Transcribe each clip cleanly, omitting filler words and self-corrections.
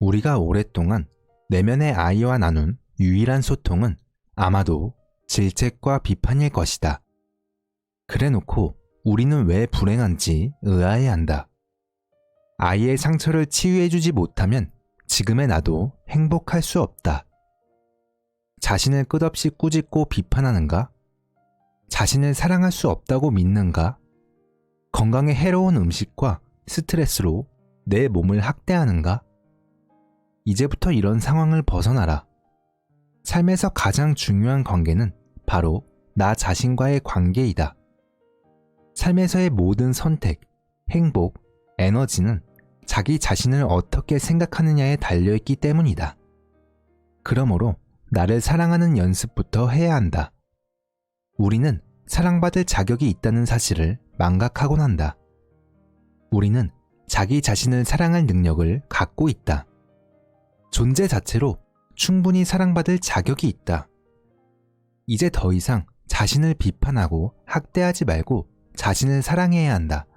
우리가 오랫동안 내면의 아이와 나눈 유일한 소통은 아마도 질책과 비판일 것이다. 그래놓고 우리는 왜 불행한지 의아해한다. 아이의 상처를 치유해주지 못하면 지금의 나도 행복할 수 없다. 자신을 끝없이 꾸짖고 비판하는가? 자신을 사랑할 수 없다고 믿는가? 건강에 해로운 음식과 스트레스로 내 몸을 학대하는가? 이제부터 이런 상황을 벗어나라. 삶에서 가장 중요한 관계는 바로 나 자신과의 관계이다. 삶에서의 모든 선택, 행복, 에너지는 자기 자신을 어떻게 생각하느냐에 달려있기 때문이다. 그러므로 나를 사랑하는 연습부터 해야 한다. 우리는 사랑받을 자격이 있다는 사실을 망각하곤 한다. 우리는 자기 자신을 사랑할 능력을 갖고 있다. 존재 자체로 충분히 사랑받을 자격이 있다. 이제 더 이상 자신을 비판하고 학대하지 말고 자신을 사랑해야 한다.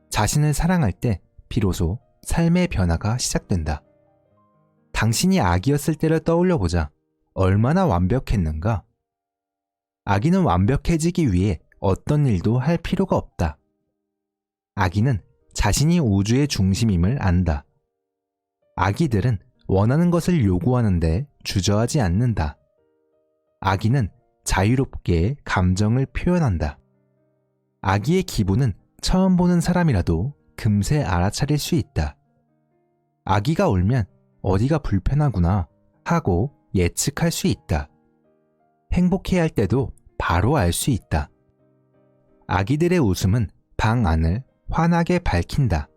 자신을 사랑할 때 비로소 삶의 변화가 시작된다. 당신이 아기였을 때를 떠올려보자. 얼마나 완벽했는가? 아기는 완벽해지기 위해 어떤 일도 할 필요가 없다. 아기는 자신이 우주의 중심임을 안다. 아기들은 원하는 것을 요구하는데 주저하지 않는다. 아기는 자유롭게 감정을 표현한다. 아기의 기분은 처음 보는 사람이라도 금세 알아차릴 수 있다. 아기가 울면 어디가 불편하구나 하고 예측할 수 있다. 행복해할 때도 바로 알 수 있다. 아기들의 웃음은 방 안을 환하게 밝힌다.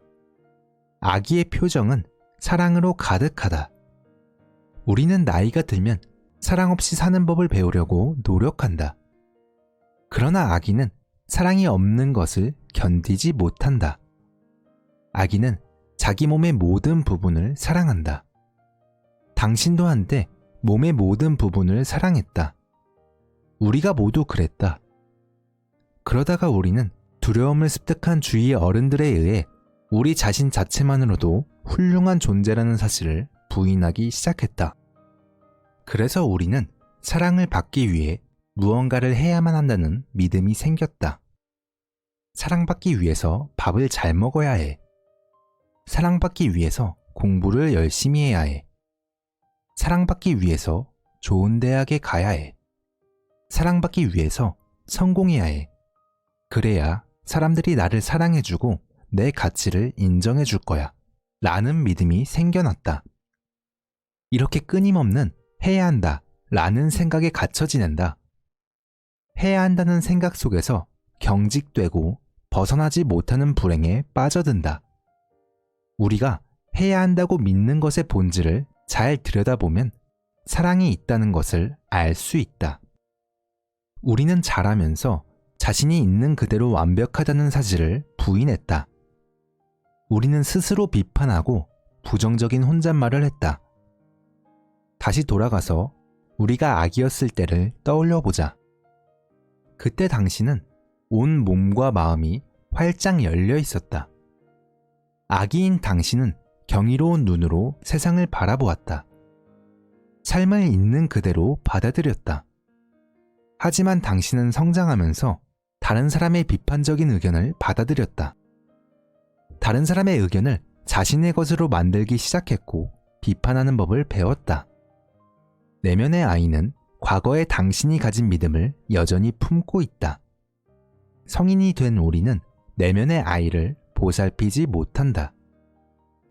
아기의 표정은 사랑으로 가득하다. 우리는 나이가 들면 사랑 없이 사는 법을 배우려고 노력한다. 그러나 아기는 사랑이 없는 것을 견디지 못한다. 아기는 자기 몸의 모든 부분을 사랑한다. 당신도 한때 몸의 모든 부분을 사랑했다. 우리가 모두 그랬다. 그러다가 우리는 두려움을 습득한 주위의 어른들에 의해 우리 자신 자체만으로도 훌륭한 존재라는 사실을 부인하기 시작했다. 그래서 우리는 사랑을 받기 위해 무언가를 해야만 한다는 믿음이 생겼다. 사랑받기 위해서 밥을 잘 먹어야 해. 사랑받기 위해서 공부를 열심히 해야 해. 사랑받기 위해서 좋은 대학에 가야 해. 사랑받기 위해서 성공해야 해. 그래야 사람들이 나를 사랑해주고 내 가치를 인정해줄 거야. 라는 믿음이 생겨났다. 이렇게 끊임없는 해야 한다 라는 생각에 갇혀 지낸다. 해야 한다는 생각 속에서 경직되고 벗어나지 못하는 불행에 빠져든다. 우리가 해야 한다고 믿는 것의 본질을 잘 들여다보면 사랑이 있다는 것을 알 수 있다. 우리는 자라면서 자신이 있는 그대로 완벽하다는 사실을 부인했다. 우리는 스스로 비판하고 부정적인 혼잣말을 했다. 다시 돌아가서 우리가 아기였을 때를 떠올려보자. 그때 당신은 온 몸과 마음이 활짝 열려 있었다. 아기인 당신은 경이로운 눈으로 세상을 바라보았다. 삶을 있는 그대로 받아들였다. 하지만 당신은 성장하면서 다른 사람의 비판적인 의견을 받아들였다. 다른 사람의 의견을 자신의 것으로 만들기 시작했고 비판하는 법을 배웠다. 내면의 아이는 과거의 당신이 가진 믿음을 여전히 품고 있다. 성인이 된 우리는 내면의 아이를 보살피지 못한다.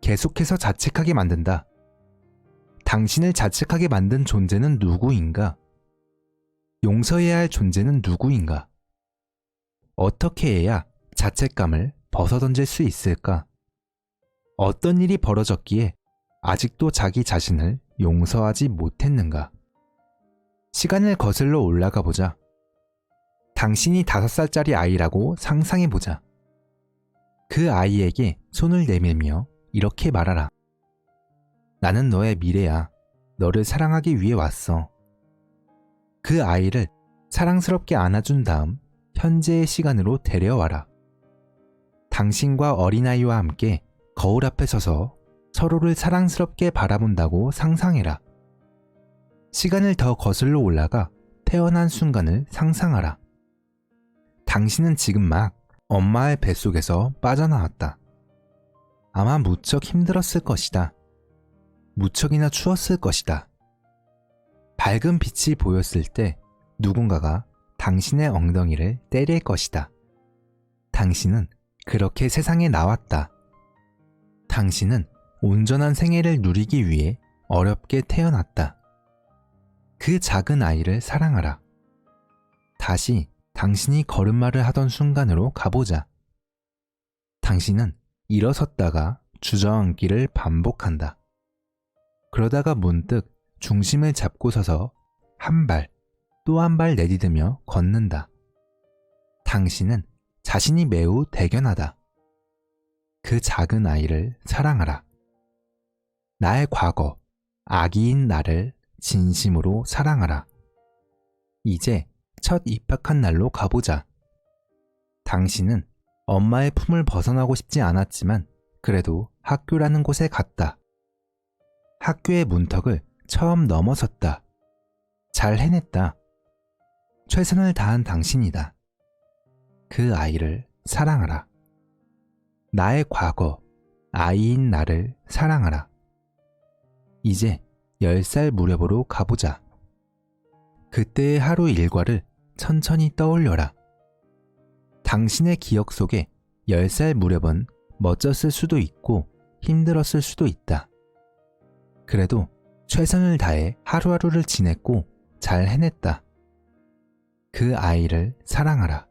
계속해서 자책하게 만든다. 당신을 자책하게 만든 존재는 누구인가? 용서해야 할 존재는 누구인가? 어떻게 해야 자책감을 벗어던질 수 있을까? 어떤 일이 벌어졌기에 아직도 자기 자신을 용서하지 못했는가? 시간을 거슬러 올라가 보자. 당신이 5살짜리 아이라고 상상해 보자. 그 아이에게 손을 내밀며 이렇게 말하라. 나는 너의 미래야. 너를 사랑하기 위해 왔어. 그 아이를 사랑스럽게 안아준 다음 현재의 시간으로 데려와라. 당신과 어린아이와 함께 거울 앞에 서서 서로를 사랑스럽게 바라본다고 상상해라. 시간을 더 거슬러 올라가 태어난 순간을 상상하라. 당신은 지금 막 엄마의 뱃속에서 빠져나왔다. 아마 무척 힘들었을 것이다. 무척이나 추웠을 것이다. 밝은 빛이 보였을 때 누군가가 당신의 엉덩이를 때릴 것이다. 당신은 그렇게 세상에 나왔다. 당신은 온전한 생애를 누리기 위해 어렵게 태어났다. 그 작은 아이를 사랑하라. 다시 당신이 걸음마를 하던 순간으로 가보자. 당신은 일어섰다가 주저앉기를 반복한다. 그러다가 문득 중심을 잡고 서서 한 발, 또 한 발 내디디며 걷는다. 당신은 자신이 매우 대견하다. 그 작은 아이를 사랑하라. 나의 과거, 아기인 나를 진심으로 사랑하라. 이제 첫 입학한 날로 가보자. 당신은 엄마의 품을 벗어나고 싶지 않았지만 그래도 학교라는 곳에 갔다. 학교의 문턱을 처음 넘어섰다. 잘 해냈다. 최선을 다한 당신이다. 그 아이를 사랑하라. 나의 과거, 아이인 나를 사랑하라. 이제 10살 무렵으로 가보자. 그때의 하루 일과를 천천히 떠올려라. 당신의 기억 속에 10살 무렵은 멋졌을 수도 있고 힘들었을 수도 있다. 그래도 최선을 다해 하루하루를 지냈고 잘 해냈다. 그 아이를 사랑하라.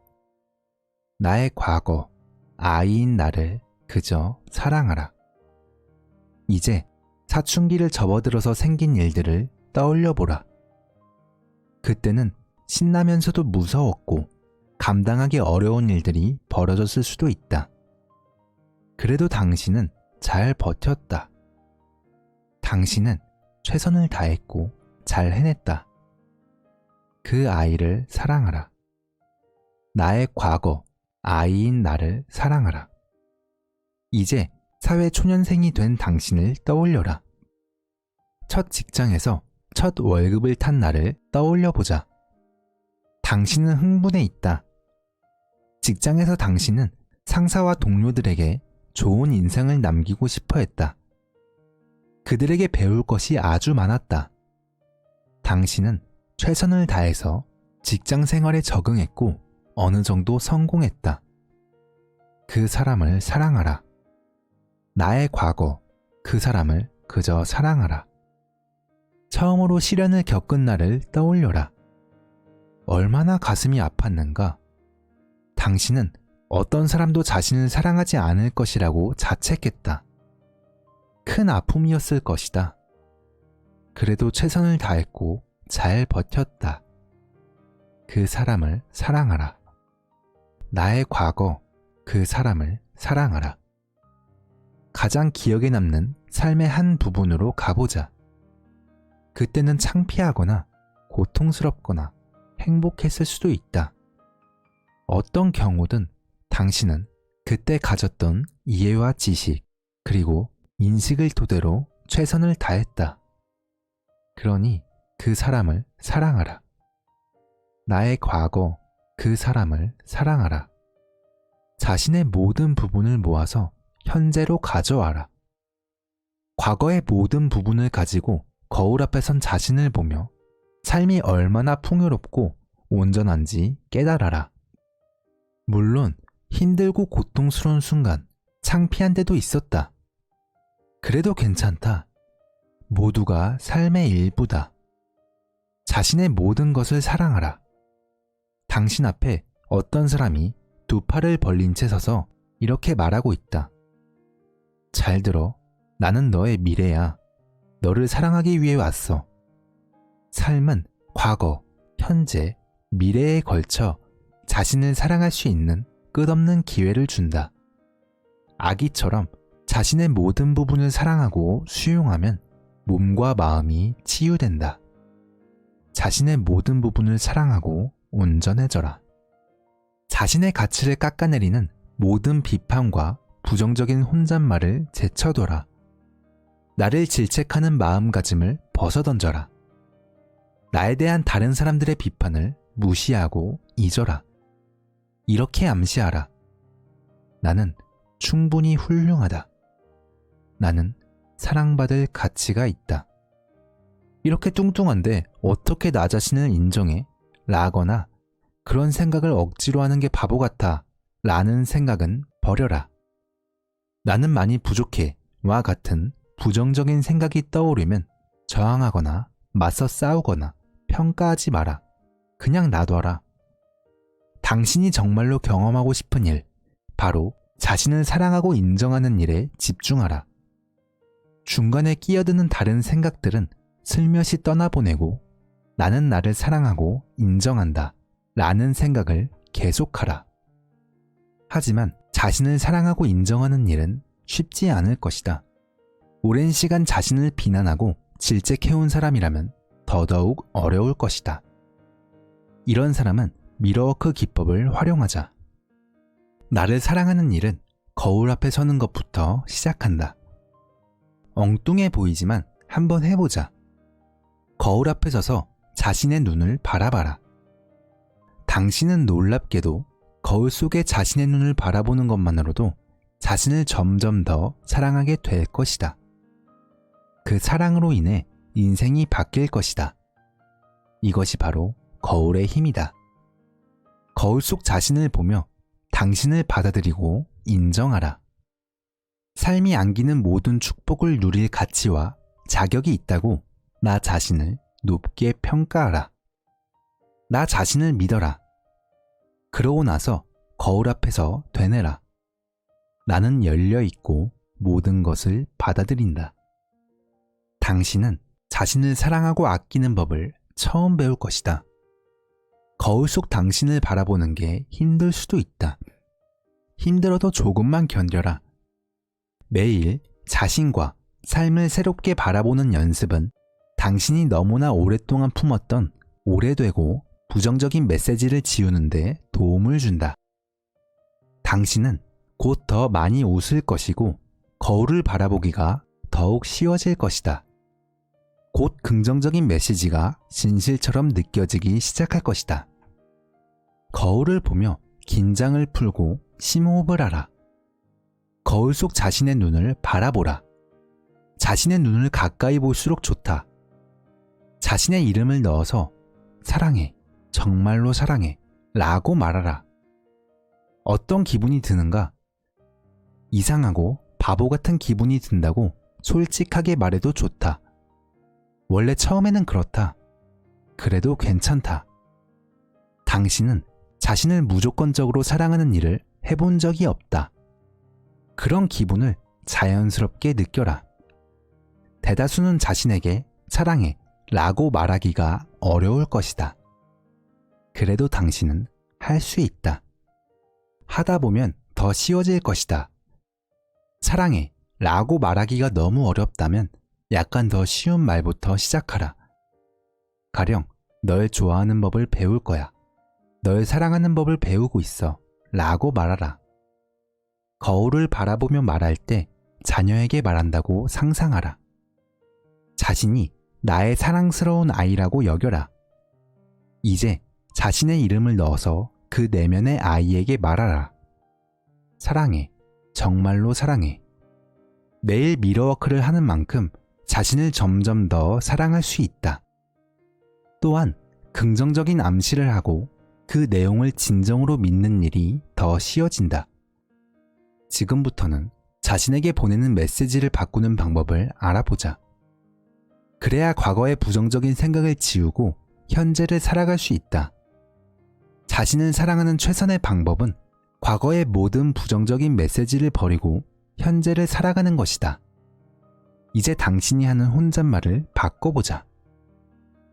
나의 과거, 아이인 나를 그저 사랑하라. 이제 사춘기를 접어들어서 생긴 일들을 떠올려보라. 그때는 신나면서도 무서웠고 감당하기 어려운 일들이 벌어졌을 수도 있다. 그래도 당신은 잘 버텼다. 당신은 최선을 다했고 잘 해냈다. 그 아이를 사랑하라. 나의 과거, 아이인 나를 사랑하라. 이제 사회초년생이 된 당신을 떠올려라. 첫 직장에서 첫 월급을 탄 날을 떠올려보자. 당신은 흥분해 있다. 직장에서 당신은 상사와 동료들에게 좋은 인상을 남기고 싶어 했다. 그들에게 배울 것이 아주 많았다. 당신은 최선을 다해서 직장 생활에 적응했고 어느 정도 성공했다. 그 사람을 사랑하라. 나의 과거, 그 사람을 그저 사랑하라. 처음으로 시련을 겪은 날을 떠올려라. 얼마나 가슴이 아팠는가. 당신은 어떤 사람도 자신을 사랑하지 않을 것이라고 자책했다. 큰 아픔이었을 것이다. 그래도 최선을 다했고 잘 버텼다. 그 사람을 사랑하라. 나의 과거, 그 사람을 사랑하라. 가장 기억에 남는 삶의 한 부분으로 가보자. 그때는 창피하거나 고통스럽거나 행복했을 수도 있다. 어떤 경우든 당신은 그때 가졌던 이해와 지식 그리고 인식을 토대로 최선을 다했다. 그러니 그 사람을 사랑하라. 나의 과거, 그 사람을 사랑하라. 자신의 모든 부분을 모아서 현재로 가져와라. 과거의 모든 부분을 가지고 거울 앞에 선 자신을 보며 삶이 얼마나 풍요롭고 온전한지 깨달아라. 물론 힘들고 고통스러운 순간, 창피한 때도 있었다. 그래도 괜찮다. 모두가 삶의 일부다. 자신의 모든 것을 사랑하라. 당신 앞에 어떤 사람이 두 팔을 벌린 채 서서 이렇게 말하고 있다. 잘 들어. 나는 너의 미래야. 너를 사랑하기 위해 왔어. 삶은 과거, 현재, 미래에 걸쳐 자신을 사랑할 수 있는 끝없는 기회를 준다. 아기처럼 자신의 모든 부분을 사랑하고 수용하면 몸과 마음이 치유된다. 자신의 모든 부분을 사랑하고 온전해져라. 자신의 가치를 깎아내리는 모든 비판과 부정적인 혼잣말을 제쳐둬라. 나를 질책하는 마음가짐을 벗어던져라. 나에 대한 다른 사람들의 비판을 무시하고 잊어라. 이렇게 암시하라. 나는 충분히 훌륭하다. 나는 사랑받을 가치가 있다. 이렇게 뚱뚱한데 어떻게 나 자신을 인정해? 라거나 그런 생각을 억지로 하는 게 바보 같아 라는 생각은 버려라. 나는 많이 부족해 와 같은 부정적인 생각이 떠오르면 저항하거나 맞서 싸우거나 평가하지 마라. 그냥 놔둬라. 당신이 정말로 경험하고 싶은 일, 바로 자신을 사랑하고 인정하는 일에 집중하라. 중간에 끼어드는 다른 생각들은 슬며시 떠나보내고 나는 나를 사랑하고 인정한다 라는 생각을 계속하라. 하지만 자신을 사랑하고 인정하는 일은 쉽지 않을 것이다. 오랜 시간 자신을 비난하고 질책해온 사람이라면 더더욱 어려울 것이다. 이런 사람은 미러워크 기법을 활용하자. 나를 사랑하는 일은 거울 앞에 서는 것부터 시작한다. 엉뚱해 보이지만 한번 해보자. 거울 앞에 서서 자신의 눈을 바라봐라. 당신은 놀랍게도 거울 속에 자신의 눈을 바라보는 것만으로도 자신을 점점 더 사랑하게 될 것이다. 그 사랑으로 인해 인생이 바뀔 것이다. 이것이 바로 거울의 힘이다. 거울 속 자신을 보며 당신을 받아들이고 인정하라. 삶이 안기는 모든 축복을 누릴 가치와 자격이 있다고 나 자신을 높게 평가하라. 나 자신을 믿어라. 그러고 나서 거울 앞에서 되뇌라. 나는 열려있고 모든 것을 받아들인다. 당신은 자신을 사랑하고 아끼는 법을 처음 배울 것이다. 거울 속 당신을 바라보는 게 힘들 수도 있다. 힘들어도 조금만 견뎌라. 매일 자신과 삶을 새롭게 바라보는 연습은 당신이 너무나 오랫동안 품었던 오래되고 부정적인 메시지를 지우는데 도움을 준다. 당신은 곧 더 많이 웃을 것이고 거울을 바라보기가 더욱 쉬워질 것이다. 곧 긍정적인 메시지가 진실처럼 느껴지기 시작할 것이다. 거울을 보며 긴장을 풀고 심호흡을 하라. 거울 속 자신의 눈을 바라보라. 자신의 눈을 가까이 볼수록 좋다. 자신의 이름을 넣어서 사랑해, 정말로 사랑해 라고 말하라. 어떤 기분이 드는가? 이상하고 바보 같은 기분이 든다고 솔직하게 말해도 좋다. 원래 처음에는 그렇다. 그래도 괜찮다. 당신은 자신을 무조건적으로 사랑하는 일을 해본 적이 없다. 그런 기분을 자연스럽게 느껴라. 대다수는 자신에게 사랑해 라고 말하기가 어려울 것이다. 그래도 당신은 할 수 있다. 하다 보면 더 쉬워질 것이다. 사랑해 라고 말하기가 너무 어렵다면 약간 더 쉬운 말부터 시작하라. 가령 널 좋아하는 법을 배울 거야. 널 사랑하는 법을 배우고 있어 라고 말하라. 거울을 바라보며 말할 때 자녀에게 말한다고 상상하라. 자신이 나의 사랑스러운 아이라고 여겨라. 이제 자신의 이름을 넣어서 그 내면의 아이에게 말하라. 사랑해, 정말로 사랑해. 매일 미러워크를 하는 만큼 자신을 점점 더 사랑할 수 있다. 또한 긍정적인 암시를 하고 그 내용을 진정으로 믿는 일이 더 쉬워진다. 지금부터는 자신에게 보내는 메시지를 바꾸는 방법을 알아보자. 그래야 과거의 부정적인 생각을 지우고 현재를 살아갈 수 있다. 자신을 사랑하는 최선의 방법은 과거의 모든 부정적인 메시지를 버리고 현재를 살아가는 것이다. 이제 당신이 하는 혼잣말을 바꿔보자.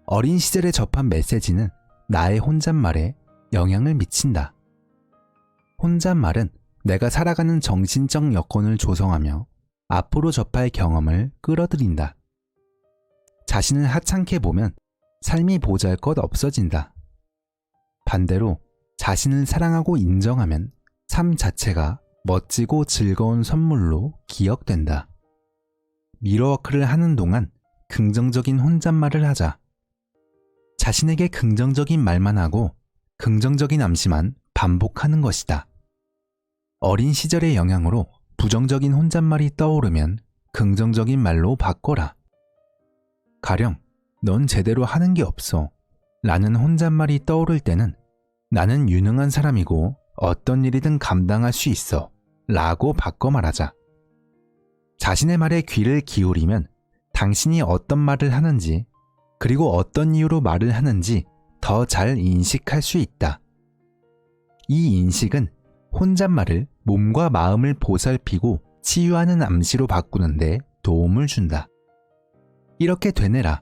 어린 시절에 접한 메시지는 나의 혼잣말에 영향을 미친다. 혼잣말은 내가 살아가는 정신적 여건을 조성하며 앞으로 접할 경험을 끌어들인다. 자신을 하찮게 보면 삶이 보잘것 없어진다. 반대로 자신을 사랑하고 인정하면 삶 자체가 멋지고 즐거운 선물로 기억된다. 미러워크를 하는 동안 긍정적인 혼잣말을 하자. 자신에게 긍정적인 말만 하고 긍정적인 암시만 반복하는 것이다. 어린 시절의 영향으로 부정적인 혼잣말이 떠오르면 긍정적인 말로 바꿔라. 가령 넌 제대로 하는 게 없어 라는 혼잣말이 떠오를 때는 나는 유능한 사람이고 어떤 일이든 감당할 수 있어 라고 바꿔 말하자. 자신의 말에 귀를 기울이면 당신이 어떤 말을 하는지 그리고 어떤 이유로 말을 하는지 더 잘 인식할 수 있다. 이 인식은 혼잣말을 몸과 마음을 보살피고 치유하는 암시로 바꾸는데 도움을 준다. 이렇게 되뇌라.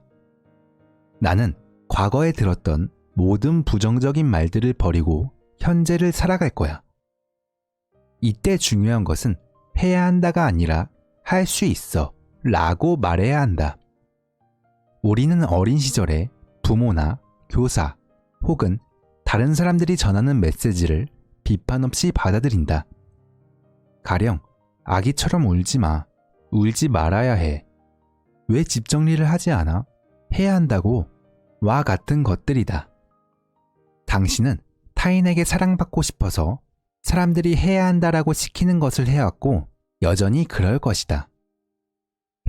나는 과거에 들었던 모든 부정적인 말들을 버리고 현재를 살아갈 거야. 이때 중요한 것은 해야 한다가 아니라 할 수 있어 라고 말해야 한다. 우리는 어린 시절에 부모나 교사 혹은 다른 사람들이 전하는 메시지를 비판 없이 받아들인다. 가령 아기처럼 울지 마, 울지 말아야 해, 왜 집 정리를 하지 않아? 해야 한다고 와 같은 것들이다. 당신은 타인에게 사랑받고 싶어서 사람들이 해야 한다라고 시키는 것을 해왔고 여전히 그럴 것이다.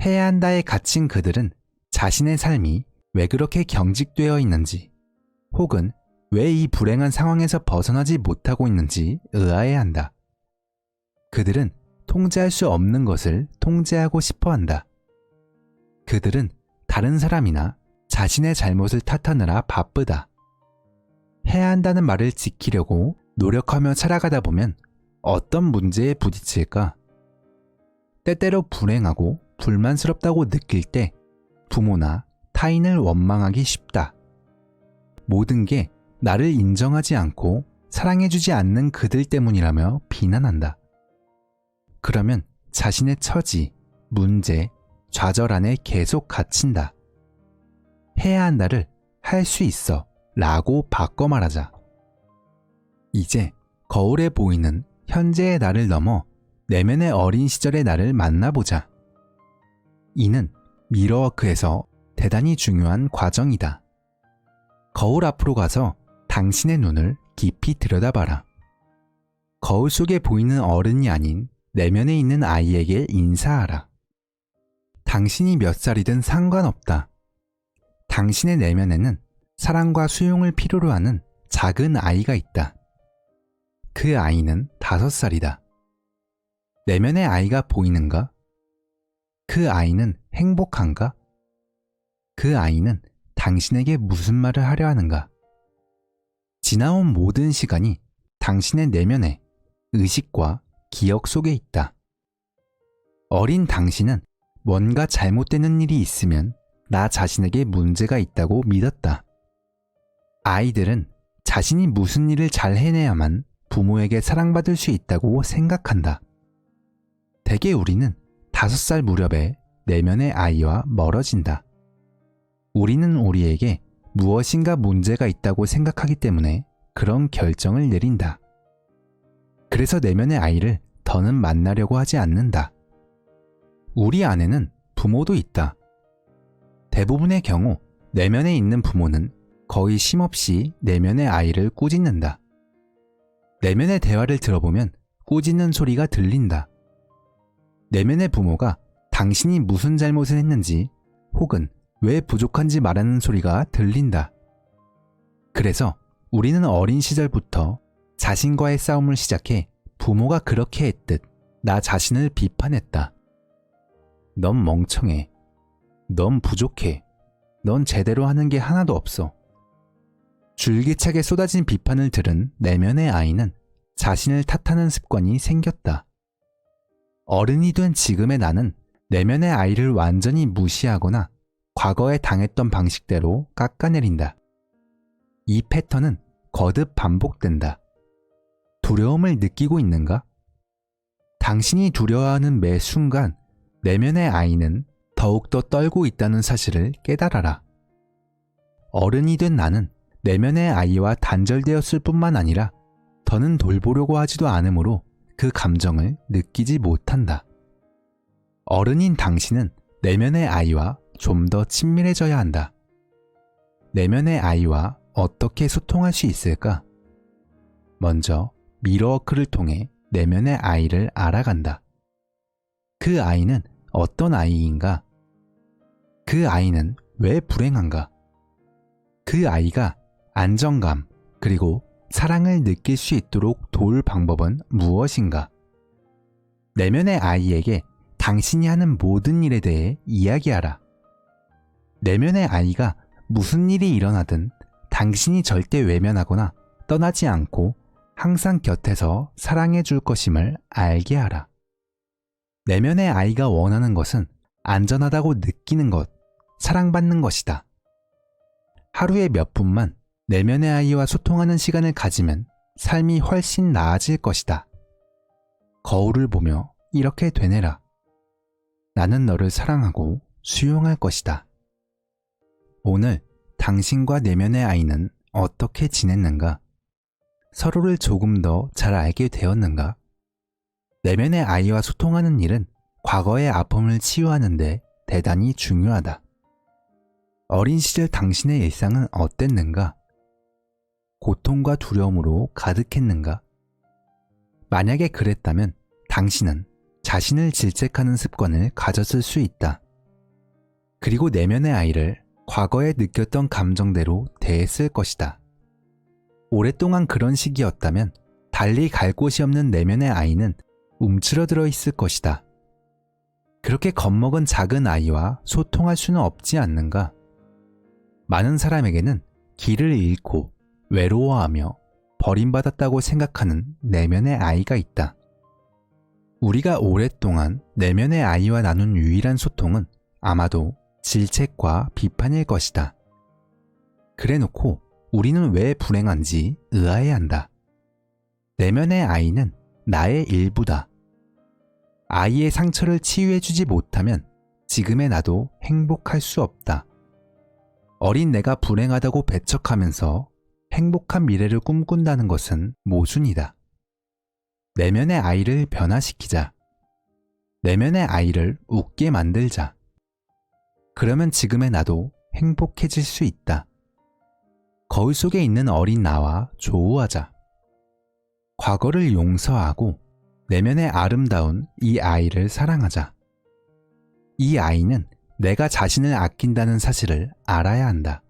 해야 한다에 갇힌 그들은 자신의 삶이 왜 그렇게 경직되어 있는지 혹은 왜 이 불행한 상황에서 벗어나지 못하고 있는지 의아해한다. 그들은 통제할 수 없는 것을 통제하고 싶어 한다. 그들은 다른 사람이나 자신의 잘못을 탓하느라 바쁘다. 해야 한다는 말을 지키려고 노력하며 살아가다 보면 어떤 문제에 부딪힐까? 때때로 불행하고 불만스럽다고 느낄 때 부모나 타인을 원망하기 쉽다. 모든 게 나를 인정하지 않고 사랑해주지 않는 그들 때문이라며 비난한다. 그러면 자신의 처지, 문제, 좌절 안에 계속 갇힌다. 해야 한다를 할 수 있어 라고 바꿔 말하자. 이제 거울에 보이는 현재의 나를 넘어 내면의 어린 시절의 나를 만나보자. 이는 미러워크에서 대단히 중요한 과정이다. 거울 앞으로 가서 당신의 눈을 깊이 들여다봐라. 거울 속에 보이는 어른이 아닌 내면에 있는 아이에게 인사하라. 당신이 몇 살이든 상관없다. 당신의 내면에는 사랑과 수용을 필요로 하는 작은 아이가 있다. 그 아이는 5살이다. 내면의 아이가 보이는가? 그 아이는 행복한가? 그 아이는 당신에게 무슨 말을 하려 하는가? 지나온 모든 시간이 당신의 내면에 의식과 기억 속에 있다. 어린 당신은 뭔가 잘못되는 일이 있으면 나 자신에게 문제가 있다고 믿었다. 아이들은 자신이 무슨 일을 잘 해내야만 부모에게 사랑받을 수 있다고 생각한다. 대개 우리는 5살 무렵에 내면의 아이와 멀어진다. 우리는 우리에게 무엇인가 문제가 있다고 생각하기 때문에 그런 결정을 내린다. 그래서 내면의 아이를 더는 만나려고 하지 않는다. 우리 안에는 부모도 있다. 대부분의 경우 내면에 있는 부모는 거의 쉼없이 내면의 아이를 꾸짖는다. 내면의 대화를 들어보면 꾸짖는 소리가 들린다. 내면의 부모가 당신이 무슨 잘못을 했는지 혹은 왜 부족한지 말하는 소리가 들린다. 그래서 우리는 어린 시절부터 자신과의 싸움을 시작해 부모가 그렇게 했듯 나 자신을 비판했다. 넌 멍청해. 넌 부족해. 넌 제대로 하는 게 하나도 없어. 줄기차게 쏟아진 비판을 들은 내면의 아이는 자신을 탓하는 습관이 생겼다. 어른이 된 지금의 나는 내면의 아이를 완전히 무시하거나 과거에 당했던 방식대로 깎아내린다. 이 패턴은 거듭 반복된다. 두려움을 느끼고 있는가? 당신이 두려워하는 매 순간 내면의 아이는 더욱더 떨고 있다는 사실을 깨달아라. 어른이 된 나는 내면의 아이와 단절되었을 뿐만 아니라 더는 돌보려고 하지도 않으므로 그 감정을 느끼지 못한다. 어른인 당신은 내면의 아이와 좀 더 친밀해져야 한다. 내면의 아이와 어떻게 소통할 수 있을까? 먼저 미러워크를 통해 내면의 아이를 알아간다. 그 아이는 어떤 아이인가? 그 아이는 왜 불행한가? 그 아이가 안정감 그리고 사랑을 느낄 수 있도록 도울 방법은 무엇인가? 내면의 아이에게 당신이 하는 모든 일에 대해 이야기하라. 내면의 아이가 무슨 일이 일어나든 당신이 절대 외면하거나 떠나지 않고 항상 곁에서 사랑해 줄 것임을 알게 하라. 내면의 아이가 원하는 것은 안전하다고 느끼는 것, 사랑받는 것이다. 하루에 몇 분만 내면의 아이와 소통하는 시간을 가지면 삶이 훨씬 나아질 것이다. 거울을 보며 이렇게 되뇌라. 나는 너를 사랑하고 수용할 것이다. 오늘 당신과 내면의 아이는 어떻게 지냈는가? 서로를 조금 더 잘 알게 되었는가? 내면의 아이와 소통하는 일은 과거의 아픔을 치유하는 데 대단히 중요하다. 어린 시절 당신의 일상은 어땠는가? 고통과 두려움으로 가득했는가? 만약에 그랬다면 당신은 자신을 질책하는 습관을 가졌을 수 있다. 그리고 내면의 아이를 과거에 느꼈던 감정대로 대했을 것이다. 오랫동안 그런 시기였다면 달리 갈 곳이 없는 내면의 아이는 움츠러들어 있을 것이다. 그렇게 겁먹은 작은 아이와 소통할 수는 없지 않는가? 많은 사람에게는 길을 잃고 외로워하며 버림받았다고 생각하는 내면의 아이가 있다. 우리가 오랫동안 내면의 아이와 나눈 유일한 소통은 아마도 질책과 비판일 것이다. 그래놓고 우리는 왜 불행한지 의아해한다. 내면의 아이는 나의 일부다. 아이의 상처를 치유해주지 못하면 지금의 나도 행복할 수 없다. 어린 내가 불행하다고 배척하면서 행복한 미래를 꿈꾼다는 것은 모순이다. 내면의 아이를 변화시키자. 내면의 아이를 웃게 만들자. 그러면 지금의 나도 행복해질 수 있다. 거울 속에 있는 어린 나와 조우하자. 과거를 용서하고 내면의 아름다운 이 아이를 사랑하자. 이 아이는 내가 자신을 아낀다는 사실을 알아야 한다.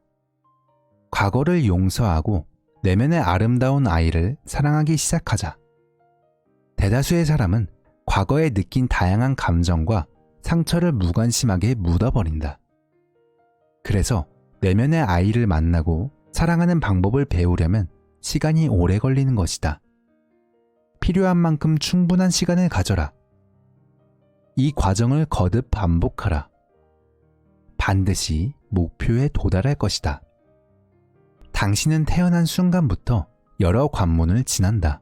과거를 용서하고 내면의 아름다운 아이를 사랑하기 시작하자. 대다수의 사람은 과거에 느낀 다양한 감정과 상처를 무관심하게 묻어버린다. 그래서 내면의 아이를 만나고 사랑하는 방법을 배우려면 시간이 오래 걸리는 것이다. 필요한 만큼 충분한 시간을 가져라. 이 과정을 거듭 반복하라. 반드시 목표에 도달할 것이다. 당신은 태어난 순간부터 여러 관문을 지난다.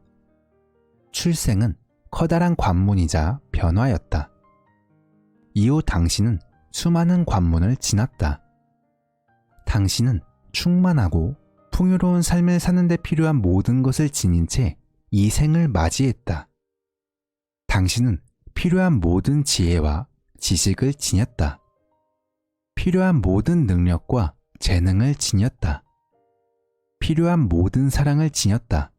출생은 커다란 관문이자 변화였다. 이후 당신은 수많은 관문을 지났다. 당신은 충만하고 풍요로운 삶을 사는 데 필요한 모든 것을 지닌 채 이 생을 맞이했다. 당신은 필요한 모든 지혜와 지식을 지녔다. 필요한 모든 능력과 재능을 지녔다. 필요한 모든 사랑을 지녔다.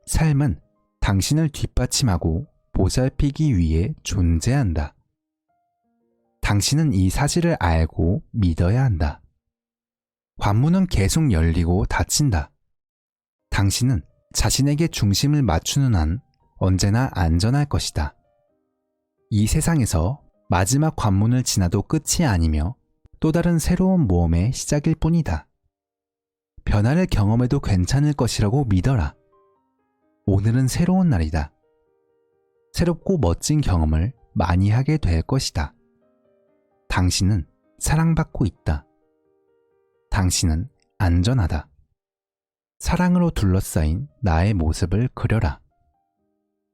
삶은 당신을 뒷받침하고 보살피기 위해 존재한다. 당신은 이 사실을 알고 믿어야 한다. 관문은 계속 열리고 닫힌다. 당신은 자신에게 중심을 맞추는 한 언제나 안전할 것이다. 이 세상에서 마지막 관문을 지나도 끝이 아니며 또 다른 새로운 모험의 시작일 뿐이다. 변화를 경험해도 괜찮을 것이라고 믿어라. 오늘은 새로운 날이다. 새롭고 멋진 경험을 많이 하게 될 것이다. 당신은 사랑받고 있다. 당신은 안전하다. 사랑으로 둘러싸인 나의 모습을 그려라.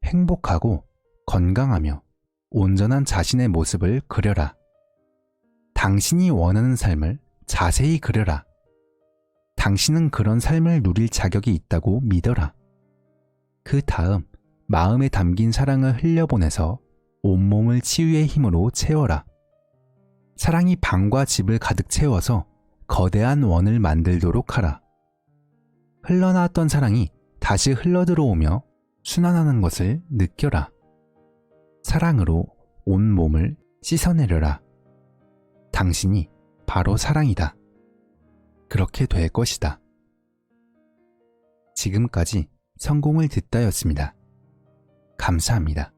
행복하고 건강하며 온전한 자신의 모습을 그려라. 당신이 원하는 삶을 자세히 그려라. 당신은 그런 삶을 누릴 자격이 있다고 믿어라. 그 다음 마음에 담긴 사랑을 흘려보내서 온몸을 치유의 힘으로 채워라. 사랑이 방과 집을 가득 채워서 거대한 원을 만들도록 하라. 흘러나왔던 사랑이 다시 흘러들어오며 순환하는 것을 느껴라. 사랑으로 온 몸을 씻어내려라. 당신이 바로 사랑이다. 그렇게 될 것이다. 지금까지 성공을 듣다였습니다. 감사합니다.